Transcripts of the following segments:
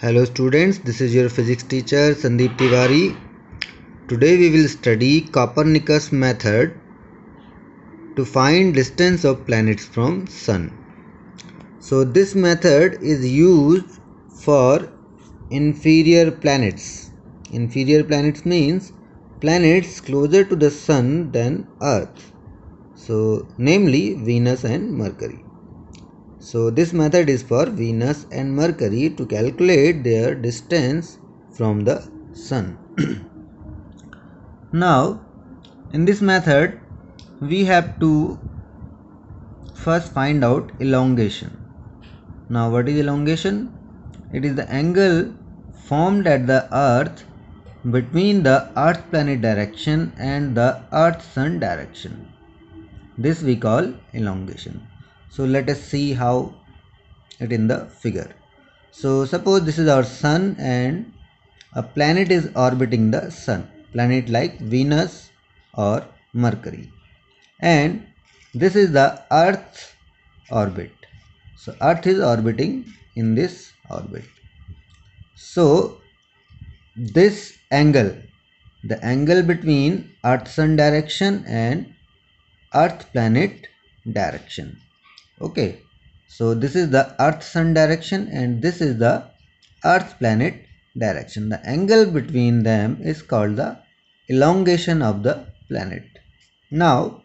Hello students, this is your physics teacher Sandeep Tiwari. Today we will study Copernicus method to find distance of planets from Sun. So this method is used for inferior planets. Inferior planets means planets closer to the Sun than Earth. So namely Venus and Mercury. So this method is for Venus and Mercury to calculate their distance from the Sun. Now in this method we have to first find out elongation. Now what is elongation? It is the angle formed at the Earth between the Earth planet direction and the Earth Sun direction. This we call elongation. So let us see how it in the figure. So suppose this is our Sun and a planet is orbiting the Sun, planet like Venus or Mercury, and this is the Earth's orbit. So Earth is orbiting in this orbit. So this angle, the angle between Earth Sun direction and Earth planet direction. Okay, so this is the Earth Sun direction and this is the Earth planet direction. The angle between them is called the elongation of the planet. Now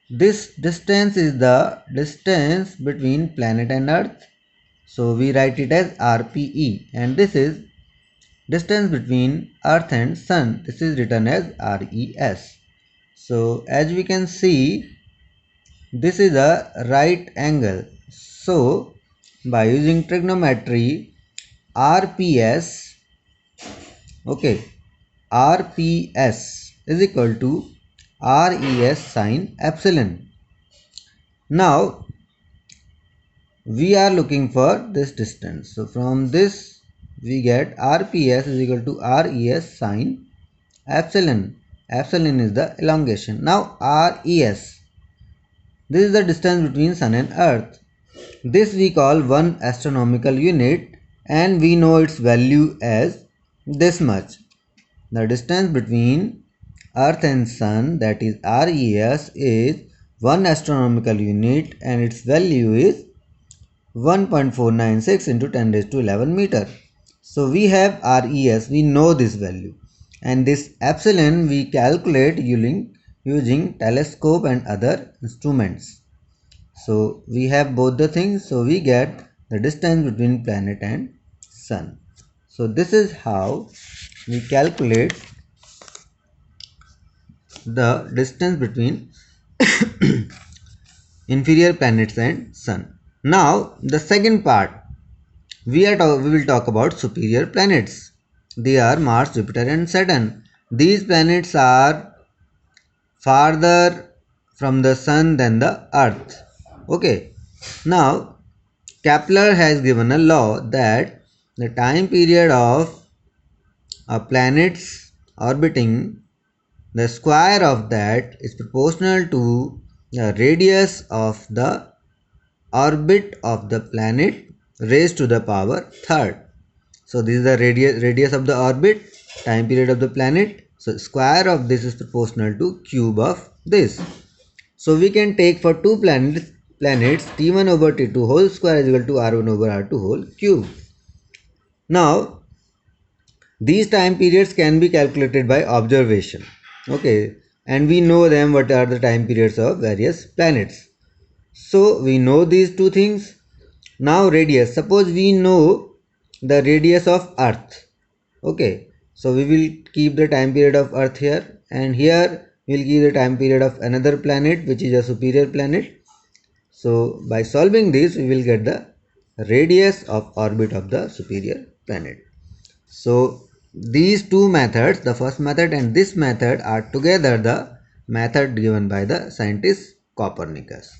this distance is the distance between planet and Earth. So we write it as RPE, and this is distance between Earth and Sun. This is written as RES. So as we can see, this is a right angle. So by using trigonometry, RPS, RPS is equal to RES sine epsilon. Now we are looking for this distance. So from this we get RPS is equal to RES sine epsilon. Epsilon is the elongation. Now RES, this is the distance between Sun and Earth. This we call 1 astronomical unit and we know its value as this much. The distance between Earth and Sun, that is RES, is 1 astronomical unit and its value is 1.496 into 10 raised to 11 meter. So we have RES, we know this value, and this epsilon we calculate using telescope and other instruments. So we have both the things, so we get the distance between planet and Sun. So this is how we calculate the distance between inferior planets and Sun. Now the second part, we will talk about superior planets. They are Mars, Jupiter and Saturn. These planets are farther from the Sun than the Earth. Okay. Now Kepler has given a law that the time period of a planet's orbiting, the square of that is proportional to the radius of the orbit of the planet raised to the power third. So this is the radius of the orbit, time period of the planet. So square of this is proportional to cube of this. So we can take for two planets T1 over T2 whole square is equal to R1 over R2 whole cube. Now these time periods can be calculated by observation. Okay, and we know them, what are the time periods of various planets. So we know these two things. Now radius, suppose we know the radius of Earth. Okay, so we will keep the time period of Earth here, and here we will give the time period of another planet which is a superior planet. So by solving this we will get the radius of orbit of the superior planet. So these two methods, the first method and this method, are together the method given by the scientist Copernicus.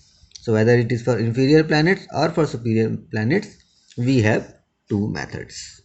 So whether it is for inferior planets or for superior planets, we have two methods.